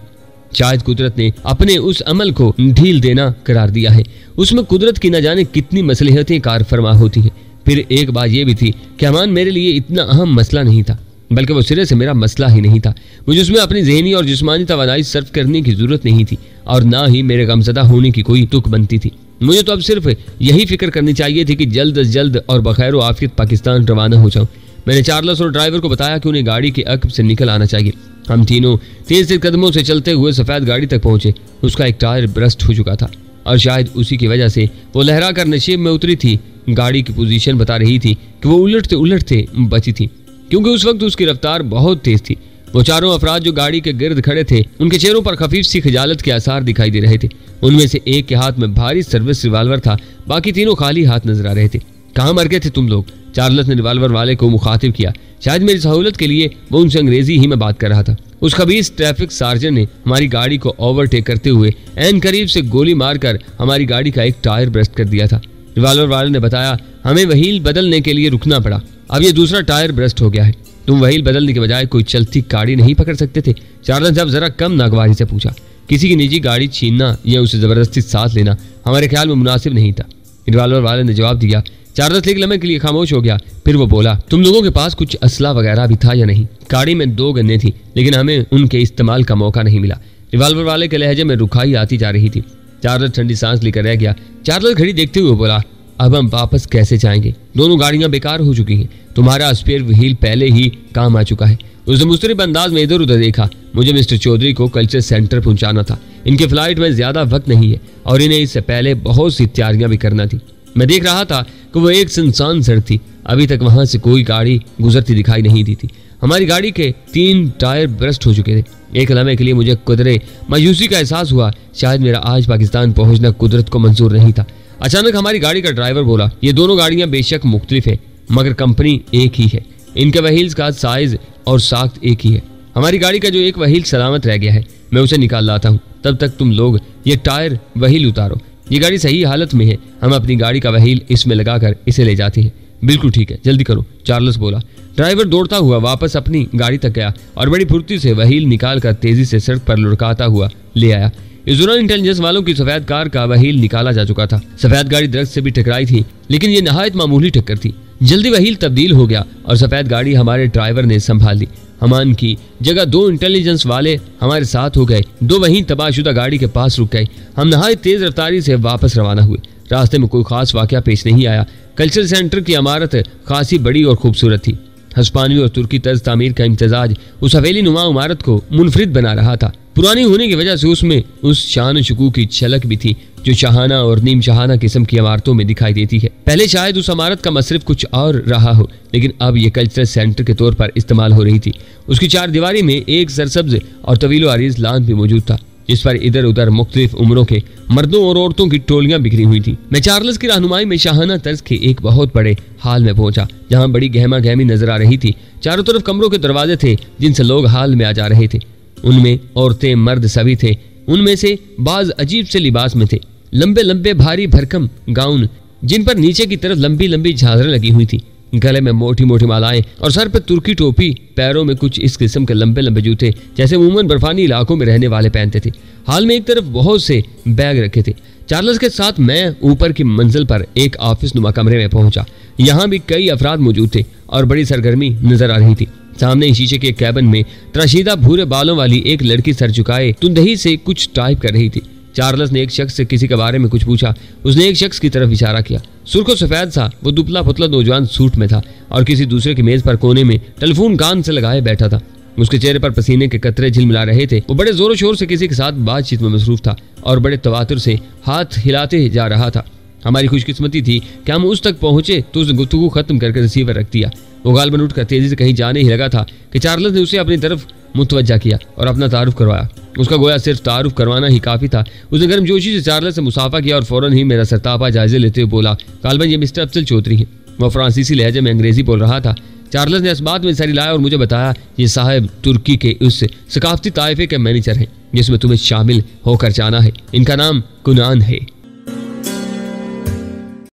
शायद कुदरत ने अपने उस अमल को ढील देना करार दिया है। उसमें कुदरत की न जाने कितनी मसलहतें कार फरमा होती हैं। फिर एक बात यह भी थी कि अमान मेरे लिए इतना अहम मसला नहीं था, बल्कि वो सिरे से मेरा मसला ही नहीं था। मुझे उसमें अपनी ज़हनी और जिस्मानी तवानाई सर्फ करने की जरूरत नहीं थी और ना ही मेरे गमज़दा होने की कोई तुक बनती थी। मुझे तो अब सिर्फ यही फिक्र करनी चाहिए थी कि जल्द अज जल्द और बखैर व आफियत पाकिस्तान रवाना हो जाऊं। मैंने चार्ल्स और ड्राइवर को बताया कि उन्हें गाड़ी के अक़ब से निकल आना चाहिए। हम तीनों तेज तेज कदमों से चलते हुए सफ़ेद गाड़ी तक पहुंचे। उसका एक टायर ब्रस्ट हो चुका था और शायद उसी की वजह से वो लहरा कर नशेब में उतरी थी। गाड़ी की पोजीशन बता रही थी कि वो उलटते उलटते बची थी, क्योंकि उस वक्त उसकी रफ्तार बहुत तेज थी। वो चारों अफराद जो गाड़ी के गिर्द खड़े थे उनके चेहरों पर खफीफ सी खजालत के आसार दिखाई दे रहे थे। उनमें से एक के हाथ में भारी सर्विस रिवाल्वर था, बाकी तीनों खाली हाथ नजर आ रहे थे। कहाँ मर गए थे तुम लोग? चार्ल्स ने रिवाल्वर वाले को मुखातिब किया। शायद मेरी सहूलत के लिए वो उनसे अंग्रेजी ही में बात कर रहा था। उस खबीस ट्रैफिक सार्जन ने हमारी गाड़ी को ओवरटेक करते हुए ऐन करीब से गोली मारकर हमारी गाड़ी का एक टायर ब्रस्ट कर दिया था। रिवाल्वर वाले ने बताया हमें व्हील बदलने के लिए रुकना पड़ा, अब ये दूसरा टायर ब्रस्ट हो गया है। तुम व्हील बदलने के बजाय कोई चलती गाड़ी नहीं पकड़ सकते थे? चार्ल्स जब जरा कम नागवारी से पूछा। किसी की निजी गाड़ी छीनना या उसे जबरदस्ती साथ लेना हमारे ख्याल में मुनासिब नहीं था, रिवाल्वर वाले ने जवाब दिया। चार्ल्स एक लम्हे के लिए खामोश हो गया, फिर वो बोला, तुम लोगों के पास कुछ असला वगैरह भी था या नहीं? गाड़ी में 2 गन्ने थी, लेकिन हमें उनके इस्तेमाल का मौका नहीं मिला। रिवाल्वर वाले के लहजे में रुखाई आती जा रही थी। चार्ल्स ठंडी सांस लेकर रह गया। चार्ल्स घड़ी देखते हुए बोला, अब हम वापस कैसे जाएंगे? दोनों गाड़ियां बेकार हो चुकी हैं। तुम्हारा स्पेयर व्हील पहले ही काम आ चुका है। उसने मुस्तरिब अंदाज में इधर उधर देखा। मुझे मिस्टर चौधरी को कल्चर सेंटर पहुंचाना था। इनके फ्लाइट में ज्यादा वक्त नहीं है और इन्हें इससे पहले बहुत सी तैयारियां भी करना थी। मैं देख रहा था कि वो एक सुनसान सड़क थी। अभी तक वहां से कोई गाड़ी गुजरती दिखाई नहीं दी थी। हमारी गाड़ी के 3 टायर ब्रस्ट हो चुके थे। एक लम्हे के लिए मुझे कुदरे मायूसी का एहसास हुआ। शायद मेरा आज पाकिस्तान पहुंचना कुदरत को मंजूर नहीं था। अचानक हमारी गाड़ी का ड्राइवर बोला, ये दोनों गाड़ियां बेशक मुख्तलिफ है मगर कंपनी एक ही है। इनके व्हील्स का साइज और साख्त एक ही है। हमारी गाड़ी का जो एक व्हील सलामत रह गया है, मैं उसे निकाल लाता हूँ। तब तक तुम लोग ये टायर व्हील उतारो। ये गाड़ी सही हालत में है, हम अपनी गाड़ी का व्हील इसमें लगाकर इसे ले जाते हैं। बिल्कुल ठीक है, जल्दी करो, चार्ल्स बोला। ड्राइवर दौड़ता हुआ वापस अपनी गाड़ी तक गया और बड़ी फुर्ती से व्हील निकालकर तेजी से सड़क पर लुढ़काता हुआ ले आया। इस दौरान इंटेलिजेंस वालों की सफेद कार का व्हील निकाला जा चुका था। सफेद गाड़ी दरख्त से भी टकराई थी, लेकिन ये नहायत मामूली टक्कर थी। जल्दी व्हील तब्दील हो गया और सफेद गाड़ी हमारे ड्राइवर ने संभाल ली। हमान की जगह 2 इंटेलिजेंस वाले हमारे साथ हो गए। 2 वहीं तबाहशुदा गाड़ी के पास रुक गए। हम नहायत तेज रफ्तारी से वापस रवाना हुए। रास्ते में कोई खास वाकया पेश नहीं आया। कल्चर सेंटर की इमारत खासी बड़ी और खूबसूरत थी। हस्पानवी और तुर्की तर्ज तामीर का इम्तजाज उस हवेली नुमा इमारत को मुनफरिद बना रहा था। पुरानी होने की वजह से उसमें उस शान शकूक की झलक भी थी जो शाहाना और नीम शाहाना किस्म की इमारतों में दिखाई देती है। पहले शायद उस इमारत का मसरफ कुछ और रहा हो, लेकिन अब ये कल्चरल सेंटर के तौर पर इस्तेमाल हो रही थी। उसकी चार दीवारी में एक सरसब्ज और तवीलो अरीज लान भी मौजूद था, जिस पर इधर उधर मुख्तलिफ उम्रों के मर्दों और औरतों की टोलियां बिखरी हुई थी। मैं चार्ल्स की रहनुमाई में शाहाना तर्ज के एक बहुत बड़े हाल में पहुंचा, जहां बड़ी गहमा गहमी नजर आ रही थी। चारों तरफ कमरों के दरवाजे थे जिनसे लोग हाल में आ जा रहे थे। उनमें औरतें मर्द सभी थे। उनमें से बाज अजीब से लिबास में थे, लंबे लंबे भारी भरकम गाउन जिन पर नीचे की तरफ लंबी लंबी झालरें लगी हुई थी, गले में मोटी मोटी मालाएं और सर पर तुर्की टोपी, पैरों में कुछ इस किस्म के लंबे लंबे जूते जैसे उमूमन बर्फानी इलाकों में रहने वाले पहनते थे। हाल में एक तरफ बहुत से बैग रखे थे। चार्ल्स के साथ मैं ऊपर की मंजिल पर एक ऑफिस नुमा कमरे में पहुंचा। यहाँ भी कई अफराद मौजूद थे और बड़ी सरगर्मी नजर आ रही थी। सामने शीशे के कैबिन में तराशीदा भूरे बालों वाली एक लड़की सर झुकाए तुंदही से कुछ टाइप कर रही थी। चार्ल्स ने एक शख्स से किसी के बारे में कुछ पूछा। उसने एक शख्स की तरफ इशारा किया। सुर्ख सफेद सा वो दुबला पुतला नौजवान सूट में था और किसी दूसरे की मेज पर कोने में टेलीफोन कान से लगाए बैठा था। उसके चेहरे पर पसीने के कतरे झिलमिला रहे थे। वो बड़े जोरों शोर से किसी के साथ बातचीत में मसरूफ था और बड़े तवातुर से हाथ हिलाते जा रहा था। हमारी खुशकिस्मती थी कि हम उस तक पहुंचे तो उसने गुफ्तगू खत्म करके रिसीवर रख दिया। वो गालबन उठकर तेजी से कहीं जाने ही लगा था कि चार्ल्स ने उसे अपनी तरफ मुतवज्जा किया और अपना तारुफ करवाया। उसका गोया सिर्फ तारुफ करवाना ही काफी था। उसने गर्मजोशी से चार्ल्स से मुसाफा किया और फौरन ही मेरा सरतापा जायजे लेते हुए बोला, गालबन ये मिस्टर अफजल चौधरी हैं। वो फ्रांसीसी लहजे में अंग्रेजी बोल रहा था। चार्ल्स ने इस बात में सरी लाया और मुझे बताया, ये साहब तुर्की के उस सकाफती ताइफे के मैनेजर हैं जिसमें तुम्हें शामिल होकर जाना है। इनका नाम कुनान है।